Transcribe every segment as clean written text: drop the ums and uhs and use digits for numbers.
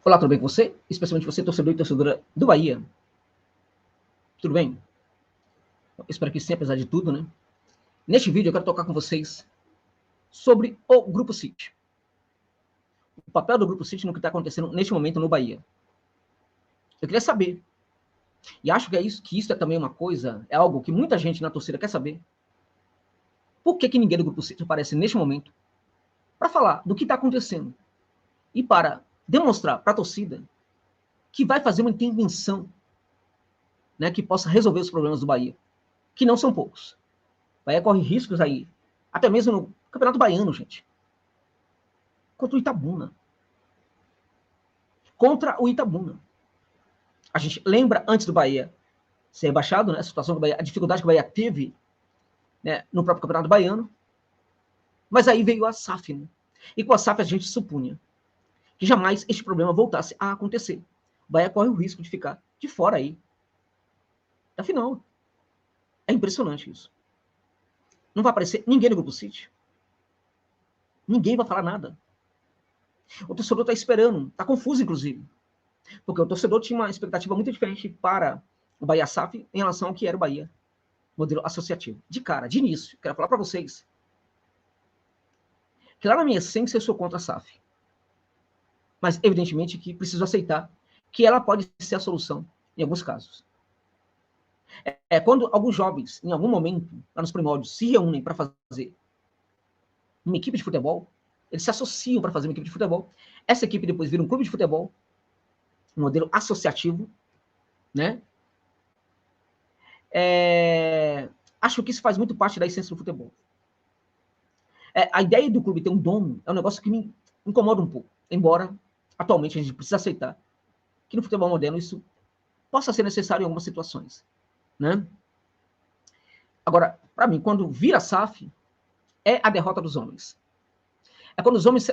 Olá, tudo bem com você? Especialmente você, torcedor e torcedora do Bahia. Tudo bem? Eu espero que sim, apesar de tudo, né? Neste vídeo eu quero tocar com vocês sobre o Grupo City. O papel do Grupo City no que está acontecendo neste momento no Bahia. Eu queria saber, e acho que isso é também uma coisa, é algo que muita gente na torcida quer saber. Por que ninguém do Grupo City aparece neste momento para falar do que está acontecendo e para demonstrar para a torcida que vai fazer uma intervenção, né, que possa resolver os problemas do Bahia, que não são poucos. O Bahia corre riscos aí, até mesmo no Campeonato Baiano, gente. Contra o Itabuna. Contra o Itabuna. A gente lembra, antes do Bahia ser rebaixado, né, a situação do Bahia, a dificuldade que o Bahia teve, né, no próprio Campeonato Baiano. Mas aí veio a SAF, né? E com a SAF a gente supunha que jamais este problema voltasse a acontecer. O Bahia corre o risco de ficar de fora aí da final. É impressionante isso. Não vai aparecer ninguém no Grupo City. Ninguém vai falar nada. O torcedor está esperando, está confuso, inclusive. Porque o torcedor tinha uma expectativa muito diferente para o Bahia SAF em relação ao que era o Bahia, modelo associativo. De cara, de início, quero falar para vocês que lá na minha essência eu sou contra a SAF. Mas, evidentemente, que preciso aceitar que ela pode ser a solução em alguns casos. Quando alguns jovens, em algum momento, lá nos primórdios, se reúnem para fazer uma equipe de futebol, eles se associam para fazer uma equipe de futebol, essa equipe depois vira um clube de futebol, um modelo associativo, né? Acho que isso faz muito parte da essência do futebol. A ideia do clube ter um dono é um negócio que me incomoda um pouco, embora atualmente a gente precisa aceitar que no futebol moderno isso possa ser necessário em algumas situações, né? Agora, para mim, quando vira SAF, é a derrota dos homens. É quando os homens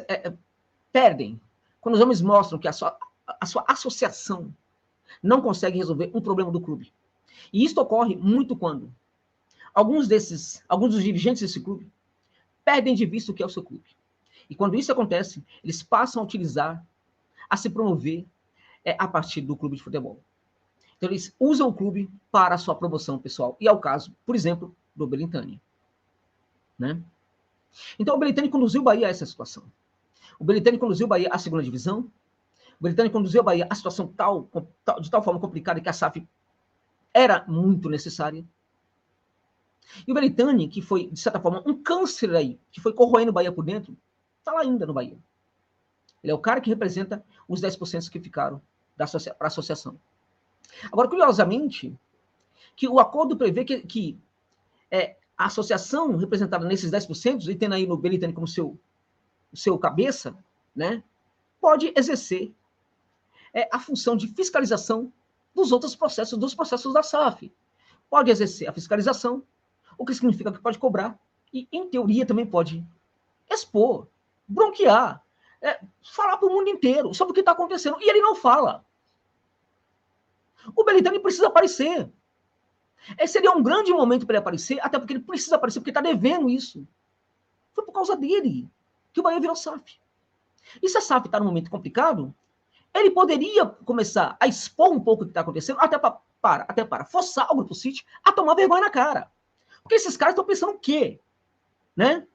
perdem, quando os homens mostram que a sua associação não consegue resolver um problema do clube. E isso ocorre muito quando alguns dos dirigentes desse clube perdem de vista o que é o seu clube. E quando isso acontece, eles passam a utilizar, a se promover a partir do clube de futebol. Então, eles usam o clube para a sua promoção pessoal. E é o caso, por exemplo, do Belintani. Né? Então, o Belintani conduziu o Bahia a essa situação. O Belintani conduziu o Bahia à segunda divisão. O Belintani conduziu o Bahia à situação de tal forma complicada que a SAF era muito necessária. E o Belintani, que foi, de certa forma, um câncer aí, que foi corroendo o Bahia por dentro, está lá ainda no Bahia. Ele é o cara que representa os 10% que ficaram para a associação. Agora, curiosamente, que o acordo prevê que a associação representada nesses 10%, e tendo aí no Belintani como seu cabeça, né, pode exercer a função de fiscalização dos outros processos, dos processos da SAF. Pode exercer a fiscalização, o que significa que pode cobrar, e, em teoria, também pode expor, bronquear, falar para o mundo inteiro sobre o que está acontecendo. E ele não fala. O Belintani precisa aparecer. Esse seria um grande momento para ele aparecer, até porque ele precisa aparecer, porque está devendo isso. Foi por causa dele que o Bahia virou SAF. E se a SAF está num momento complicado, ele poderia começar a expor um pouco o que está acontecendo, até para forçar o Grupo City a tomar vergonha na cara. Porque esses caras estão pensando o quê? Né?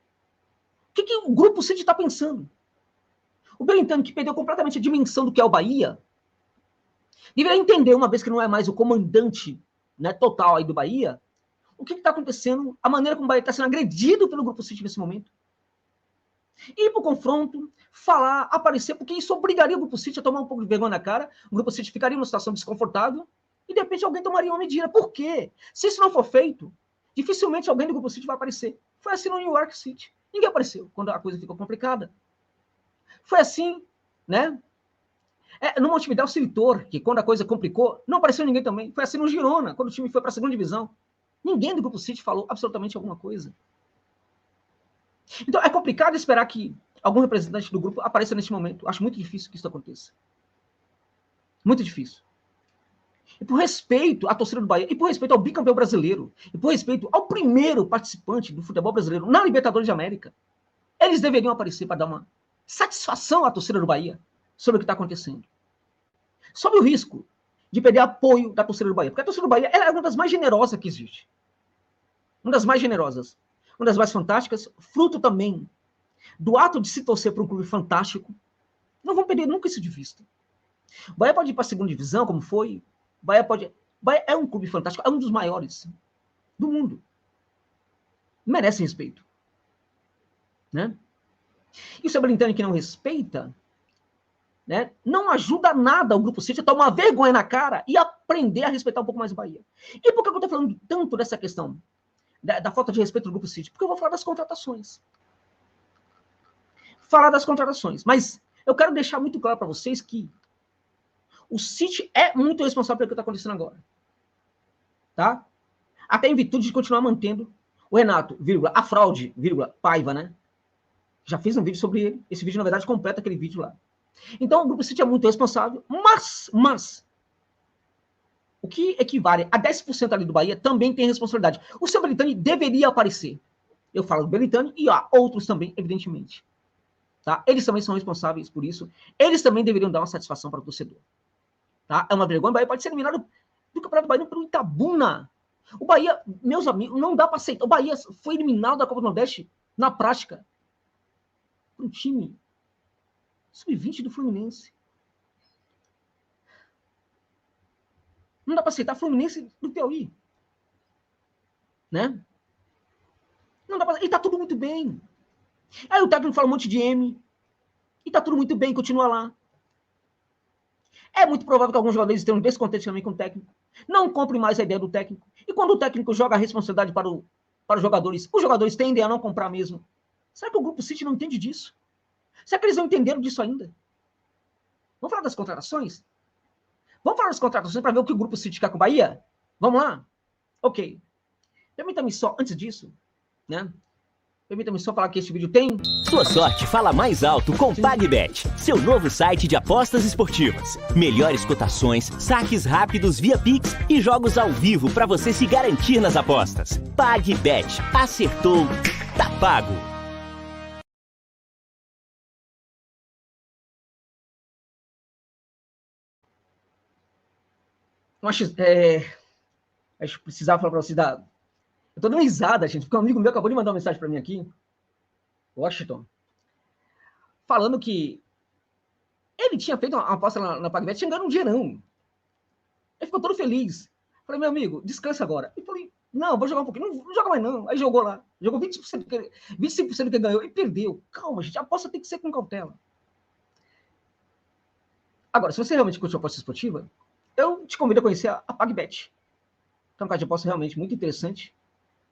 O que o Grupo City está pensando? O Belintani, que perdeu completamente a dimensão do que é o Bahia, deveria entender, uma vez que não é mais o comandante, né, total aí do Bahia, o que está acontecendo, a maneira como o Bahia está sendo agredido pelo Grupo City nesse momento. Ir para o confronto, falar, aparecer, porque isso obrigaria o Grupo City a tomar um pouco de vergonha na cara, o Grupo City ficaria numa situação desconfortável, e de repente alguém tomaria uma medida. Por quê? Se isso não for feito, dificilmente alguém do Grupo City vai aparecer. Foi assim no New York City. Ninguém apareceu quando a coisa ficou complicada. Foi assim, né? No Montevidéu Cilitor, que quando a coisa complicou, não apareceu ninguém também. Foi assim no Girona, quando o time foi para a segunda divisão. Ninguém do Grupo City falou absolutamente alguma coisa. Então, é complicado esperar que algum representante do grupo apareça neste momento. Acho muito difícil que isso aconteça. Muito difícil. E por respeito à torcida do Bahia, e por respeito ao bicampeão brasileiro, e por respeito ao primeiro participante do futebol brasileiro na Libertadores de América, eles deveriam aparecer para dar uma satisfação à torcida do Bahia sobre o que está acontecendo. sob o risco de perder apoio da torcida do Bahia. Porque a torcida do Bahia é uma das mais generosas que existe. Uma das mais generosas. Uma das mais fantásticas, fruto também do ato de se torcer para um clube fantástico. Não vão perder nunca isso de vista. O Bahia pode ir para a segunda divisão, como foi. O Bahia é um clube fantástico, é um dos maiores do mundo. Merece respeito. Né? E o seu Belintani que não respeita, né, não ajuda nada o Grupo City a tomar vergonha na cara e aprender a respeitar um pouco mais o Bahia. E por que eu estou falando tanto dessa questão da falta de respeito do Grupo City? Porque eu vou falar das contratações. Falar das contratações. Mas eu quero deixar muito claro para vocês que o City é muito responsável pelo que está acontecendo agora. Tá? Até em virtude de continuar mantendo o Renato, vírgula, a fraude, vírgula, Paiva, né? Já fiz um vídeo sobre ele. Esse vídeo, na verdade, completa aquele vídeo lá. Então, o Grupo City é muito responsável, mas o que equivale a 10% ali do Bahia também tem responsabilidade. O seu Belintani deveria aparecer. Eu falo do Belintani e há outros também, evidentemente. Tá? Eles também são responsáveis por isso. Eles também deveriam dar uma satisfação para o torcedor. Tá? É uma vergonha. O Bahia pode ser eliminado do Campeonato Baiano pelo Itabuna. O Bahia, meus amigos, não dá para aceitar. O Bahia foi eliminado da Copa do Nordeste, na prática, para um time sub-20 do Fluminense. Não dá para aceitar Fluminense do Piauí. Né? Não dá pra... E tá tudo muito bem. Aí o técnico fala um monte de M. E tá tudo muito bem, continua lá. É muito provável que alguns jogadores tenham um descontente também com o técnico. Não compre mais a ideia do técnico. E quando o técnico joga a responsabilidade para os jogadores tendem a não comprar mesmo. Será que o Grupo City não entende disso? Será que eles não entenderam disso ainda? Vamos falar das contratações? Vamos falar das contratações para ver o que o Grupo City quer com o Bahia? Vamos lá? Ok. Permita-me só, antes disso, né? Permita-me só falar que este vídeo tem... Sua sorte fala mais alto com PagBet, seu novo site de apostas esportivas. Melhores cotações, saques rápidos via Pix e jogos ao vivo para você se garantir nas apostas. PagBet, acertou, tá pago. Acho que precisava falar para você da... Eu tô dando risada, gente, porque um amigo meu acabou de mandar uma mensagem para mim aqui, Washington, falando que ele tinha feito uma aposta na PagBet, tinha ganhado um dinheirão. Ele ficou todo feliz. Falei, meu amigo, descansa agora. E falei, não, vou jogar um pouquinho. Não joga mais não. Aí jogou lá. Jogou 25% que ele ganhou e perdeu. Calma, gente, a aposta tem que ser com cautela. Agora, se você realmente curte a aposta esportiva, eu te convido a conhecer a PagBet. É um caso de aposta realmente muito interessante.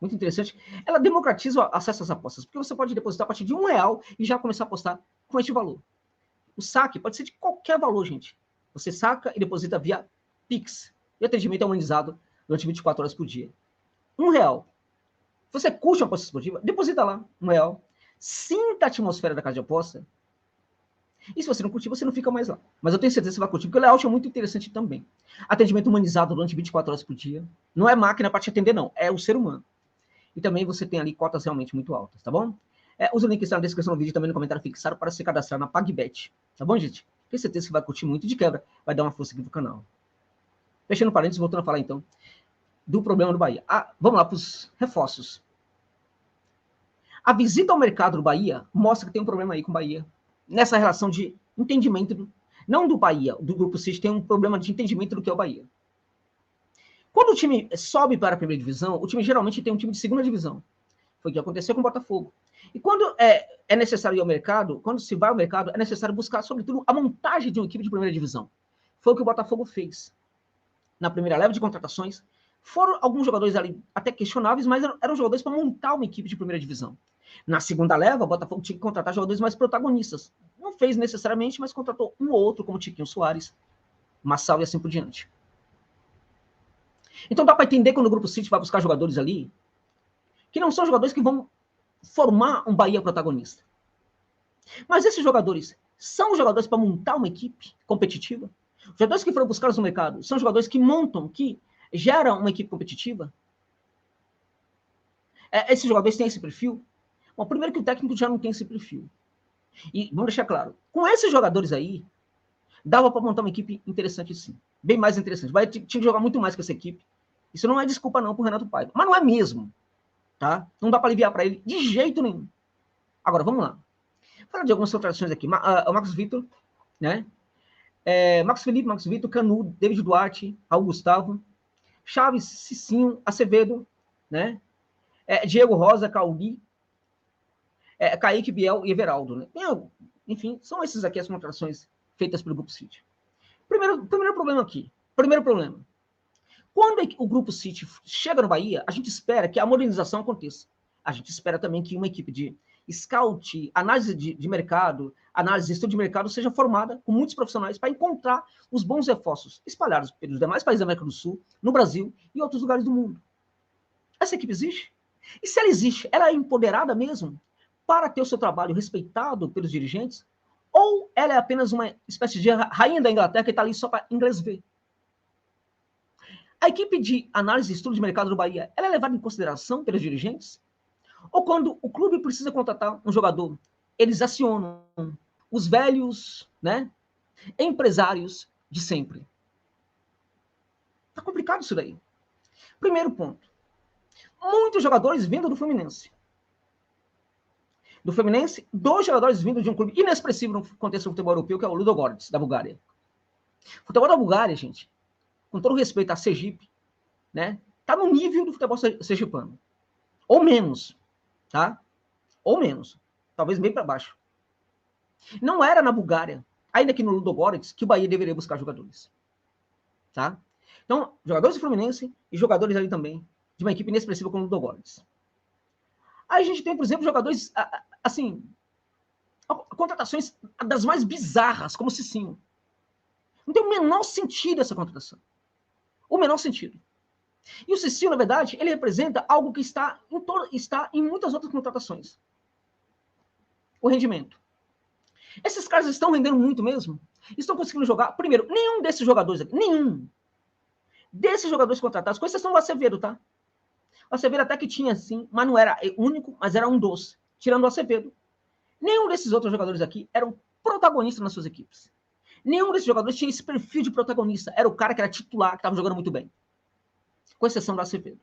Muito interessante. Ela democratiza o acesso às apostas, porque você pode depositar a partir de R$1 e já começar a apostar com este valor. O saque pode ser de qualquer valor, gente. Você saca e deposita via Pix. E o atendimento é humanizado durante 24 horas por dia. R$1. Se você curte uma aposta esportiva, deposita lá R$1. Sinta a atmosfera da casa de aposta. E se você não curtir, você não fica mais lá. Mas eu tenho certeza que você vai curtir, porque o layout é muito interessante também. Atendimento humanizado durante 24 horas por dia. Não é máquina para te atender, não. É o ser humano. E também você tem ali cotas realmente muito altas, tá bom? Usa o link que está na descrição do vídeo e também no comentário fixado para se cadastrar na PagBet. Tá bom, gente? Tenho certeza que vai curtir muito. De quebra, vai dar uma força aqui pro canal. Fechando parênteses, voltando a falar então do problema do Bahia. Vamos lá para os reforços. A visita ao mercado do Bahia mostra que tem um problema aí com o Bahia. Nessa relação de entendimento, não do Bahia, do Grupo City, tem um problema de entendimento do que é o Bahia. Quando o time sobe para a primeira divisão, o time geralmente tem um time de segunda divisão. Foi o que aconteceu com o Botafogo. E quando é necessário ir ao mercado, quando se vai ao mercado, é necessário buscar, sobretudo, a montagem de uma equipe de primeira divisão. Foi o que o Botafogo fez. Na primeira leva de contratações, foram alguns jogadores ali até questionáveis, mas eram jogadores para montar uma equipe de primeira divisão. Na segunda leva, o Botafogo tinha que contratar jogadores mais protagonistas. Não fez necessariamente, mas contratou um ou outro, como Tiquinho Soares, Massal e assim por diante. Então dá para entender quando o Grupo City vai buscar jogadores ali, que não são jogadores que vão formar um Bahia protagonista. Mas esses jogadores são jogadores para montar uma equipe competitiva? Os jogadores que foram buscados no mercado são jogadores que montam, que geram uma equipe competitiva? Esses jogadores têm esse perfil? Bom, primeiro que o técnico já não tem esse perfil. E vamos deixar claro, com esses jogadores aí, Dava para montar uma equipe interessante, sim. Bem mais interessante. O Bahia tinha que jogar muito mais com essa equipe. Isso não é desculpa, não, pro Renato Paiva. Mas não é mesmo. Tá? Não dá para aliviar para ele de jeito nenhum. Agora, vamos lá. Falar de algumas contratações aqui. O Marcos Vitor, né? Marcos Felipe, Marcos Vitor, Canu, David Duarte, Raul Gustavo, Chaves, Cicinho, Acevedo, né? Diego Rosa, Cauli, Kaique, Biel e Everaldo, né? Enfim, são esses aqui as contratações feitas pelo Grupo City. Primeiro problema aqui. Primeiro problema. Quando o Grupo City chega no Bahia, a gente espera que a modernização aconteça. A gente espera também que uma equipe de scout, análise de mercado, análise de estudo de mercado seja formada com muitos profissionais para encontrar os bons reforços espalhados pelos demais países da América do Sul, no Brasil e em outros lugares do mundo. Essa equipe existe? E se ela existe, ela é empoderada mesmo para ter o seu trabalho respeitado pelos dirigentes? Ou ela é apenas uma espécie de rainha da Inglaterra que está ali só para inglês ver? A equipe de análise e estudo de mercado do Bahia, ela é levada em consideração pelos dirigentes? Ou quando o clube precisa contratar um jogador, eles acionam os velhos, né, empresários de sempre? Tá complicado isso daí. Primeiro ponto. Muitos jogadores vindo do Fluminense. Do Fluminense, 2 jogadores vindo de um clube inexpressivo no contexto do futebol europeu, que é o Ludogorets, da Bulgária. O futebol da Bulgária, gente, com todo respeito a Sergipe, né, tá no nível do futebol sergipano. Ou menos, tá? Ou menos. Talvez bem para baixo. Não era na Bulgária, ainda que no Ludogorets, que o Bahia deveria buscar jogadores. Tá? Então, jogadores do Fluminense e jogadores ali também de uma equipe inexpressiva como o Ludogorets. Aí a gente tem, por exemplo, jogadores, assim, contratações das mais bizarras, como o Cicinho. Não tem o menor sentido essa contratação. O menor sentido. E o Cicinho, na verdade, ele representa algo que está em muitas outras contratações. O rendimento. Esses caras estão rendendo muito mesmo? Estão conseguindo jogar? Primeiro, nenhum desses jogadores aqui, nenhum desses jogadores contratados, com exceção do Acevedo, tá? O Acevedo até que tinha, sim, mas não era único, mas era um dos. Tirando o Acevedo. Nenhum desses outros jogadores aqui eram protagonistas nas suas equipes. Nenhum desses jogadores tinha esse perfil de protagonista. Era o cara que era titular, que estava jogando muito bem. Com exceção do Acevedo.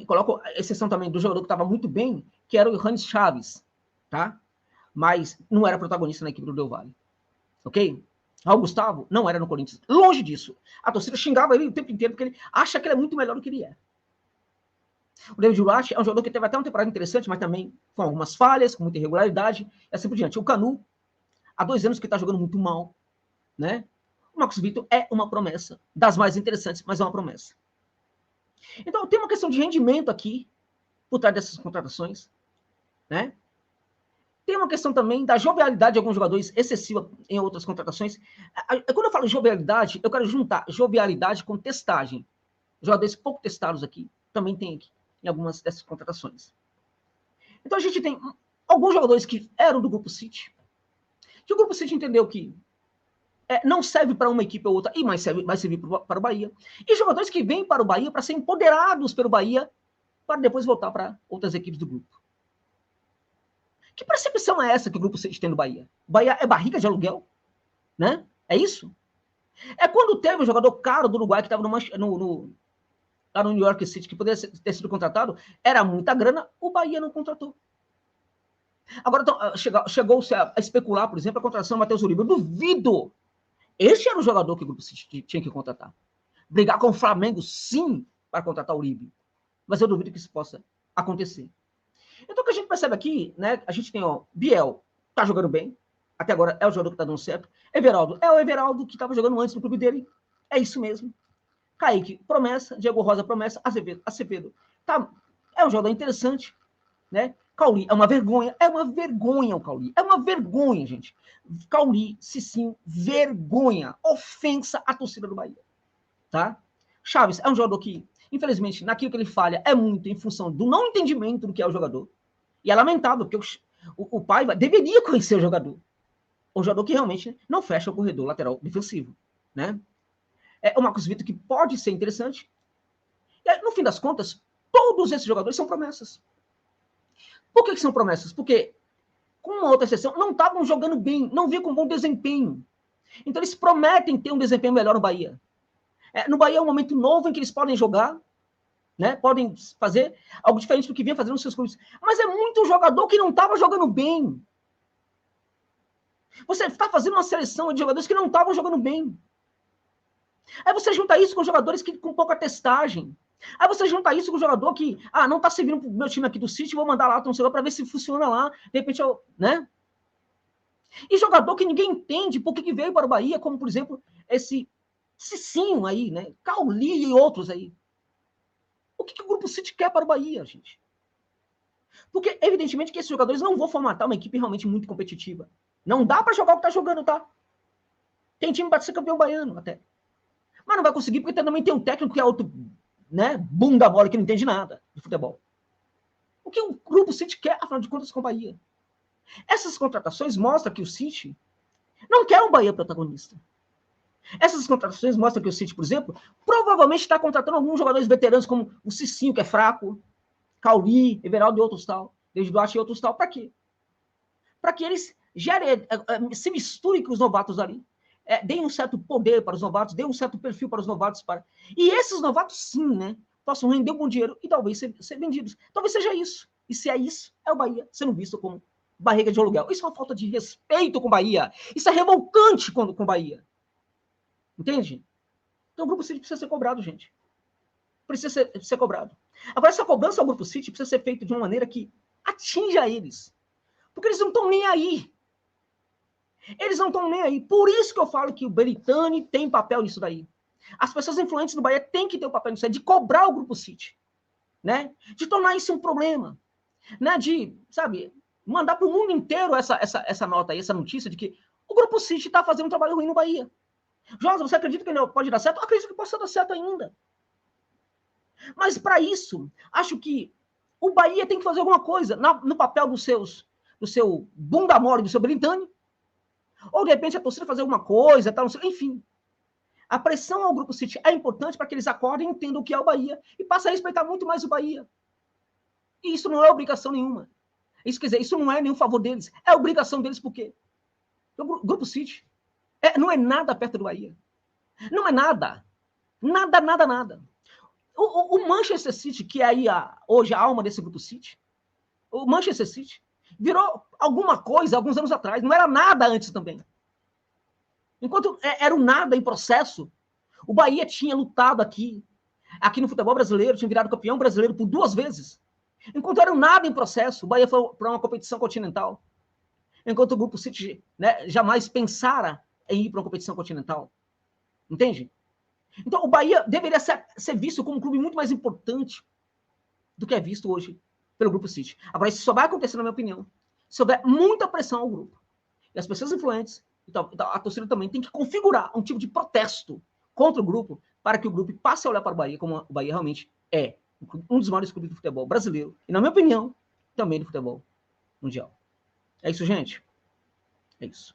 Coloco a exceção também do jogador que estava muito bem, que era o Johannes Chaves, tá? Mas não era protagonista na equipe do Del Valle. Ok? Raul Gustavo não era no Corinthians. Longe disso. A torcida xingava ele o tempo inteiro porque ele acha que ele é muito melhor do que ele é. O David Duarte é um jogador que teve até uma temporada interessante, mas também com algumas falhas, com muita irregularidade, e assim por diante. O Canu, há 2 anos que está jogando muito mal, né? O Marcos Vitor é uma promessa, das mais interessantes, mas é uma promessa. Então, tem uma questão de rendimento aqui, por trás dessas contratações, né? Tem uma questão também da jovialidade de alguns jogadores excessiva em outras contratações. Quando eu falo jovialidade, eu quero juntar jovialidade com testagem. Jogadores pouco testados aqui, também tem aqui, em algumas dessas contratações. Então, a gente tem alguns jogadores que eram do Grupo City, que o Grupo City entendeu que não serve para uma equipe ou outra, e mais vai servir para o Bahia. E jogadores que vêm para o Bahia para ser empoderados pelo Bahia, para depois voltar para outras equipes do grupo. Que percepção é essa que o Grupo City tem do Bahia? O Bahia é barriga de aluguel? Né? É isso? É quando teve um jogador caro do Uruguai que estava lá no New York City, que poderia ter sido contratado, era muita grana, o Bahia não contratou. Agora, então, chegou-se a especular, por exemplo, a contratação do Matheus Uribe. Eu duvido. Esse era o jogador que o Grupo City tinha que contratar. Brigar com o Flamengo, sim, para contratar o Uribe. Mas eu duvido que isso possa acontecer. Então, o que a gente percebe aqui, né? A gente tem, Biel, tá jogando bem. Até agora é o jogador que tá dando certo. Everaldo, é o Everaldo que estava jogando antes no clube dele. É isso mesmo. Kaique, promessa. Diego Rosa, promessa. Acevedo. Tá, é um jogador interessante, né? Cauli, é uma vergonha. É uma vergonha o Cauli. É uma vergonha, gente. Cauli, Cicinho, vergonha. Ofensa à torcida do Bahia. Tá? Chaves é um jogador que, infelizmente, naquilo que ele falha, é muito em função do não entendimento do que é o jogador. E é lamentável, porque o Paiva deveria conhecer o jogador. O jogador que realmente não fecha o corredor lateral defensivo. Né? É o Marcos Vitor, que pode ser interessante. E aí, no fim das contas, todos esses jogadores são promessas. Por que são promessas? Porque, com uma outra exceção, não estavam jogando bem, não vinha com bom desempenho. Então eles prometem ter um desempenho melhor no Bahia. No Bahia é um momento novo em que eles podem jogar, né? Podem fazer algo diferente do que vinha fazendo nos seus clubes. Mas é muito jogador que não estava jogando bem. Você está fazendo uma seleção de jogadores que não estavam jogando bem. Aí você junta isso com jogadores com pouca testagem. Aí você junta isso com o jogador que, não está servindo pro meu time aqui do City, vou mandar lá para ver se funciona lá. De repente, né? E jogador que ninguém entende por que veio para o Bahia, como, por exemplo, esse Cicinho aí, né? Cauli e outros aí. O que o Grupo City quer para o Bahia, gente? Porque, evidentemente, que esses jogadores não vão formatar uma equipe realmente muito competitiva. Não dá para jogar o que está jogando, tá? Tem time para ser campeão baiano, até. Mas não vai conseguir, porque também tem um técnico que é outro, né? Bunda mole, que não entende nada de futebol. O que o Grupo City quer, afinal de contas, com o Bahia? Essas contratações mostram que o City não quer um Bahia protagonista. Essas contratações mostram que o City, por exemplo, provavelmente está contratando alguns jogadores veteranos, como o Cicinho, que é fraco, Cauli, Everaldo e outros tal, David Duarte e outros tal. Para quê? Para que eles se misturem com os novatos ali, deem um certo poder para os novatos, deem um certo perfil para os novatos. E esses novatos, sim, né, possam render um bom dinheiro e talvez ser vendidos. Talvez seja isso. E se é isso, é o Bahia sendo visto como barriga de aluguel. Isso é uma falta de respeito com o Bahia. Isso é revoltante com o Bahia. Entende? Então o Grupo City precisa ser cobrado, gente. Precisa ser cobrado. Agora, essa cobrança ao Grupo City precisa ser feita de uma maneira que atinja eles. Porque eles não estão nem aí. Eles não estão nem aí. Por isso que eu falo que o Belitani tem papel nisso daí. As pessoas influentes do Bahia têm que ter o papel nisso daí, de cobrar o Grupo City. Né? De tornar isso um problema. Né? De, sabe, mandar para o mundo inteiro essa nota aí, essa notícia de que o Grupo City está fazendo um trabalho ruim no Bahia. Josa, você acredita que ele pode dar certo? Eu acredito que possa dar certo ainda. Mas, para isso, acho que o Bahia tem que fazer alguma coisa no papel do seu bunda mole, do seu Belitani. Ou, de repente, a torcida fazer alguma coisa, tal, enfim. A pressão ao Grupo City é importante para que eles acordem e entendam o que é o Bahia e passem a respeitar muito mais o Bahia. E isso não é obrigação nenhuma. Isso quer dizer, isso não é nenhum favor deles. É obrigação deles, por quê? O Grupo City não é nada perto do Bahia. Não é nada. Nada, nada, nada. O Manchester City, que é aí hoje a alma desse Grupo City, o Manchester City virou alguma coisa alguns anos atrás. Não era nada antes também. Enquanto era o nada em processo, o Bahia tinha lutado aqui no futebol brasileiro, tinha virado campeão brasileiro por 2 vezes. Enquanto era o nada em processo, o Bahia foi para uma competição continental. Enquanto o Grupo City, né, jamais pensara em ir para uma competição continental. Entende? Então, o Bahia deveria ser visto como um clube muito mais importante do que é visto hoje pelo Grupo City. Agora, isso só vai acontecer, na minha opinião, se houver muita pressão ao grupo. E as pessoas influentes, então, a torcida também tem que configurar um tipo de protesto contra o grupo para que o grupo passe a olhar para o Bahia como o Bahia realmente é um dos maiores clubes do futebol brasileiro e, na minha opinião, também do futebol mundial. É isso, gente. É isso.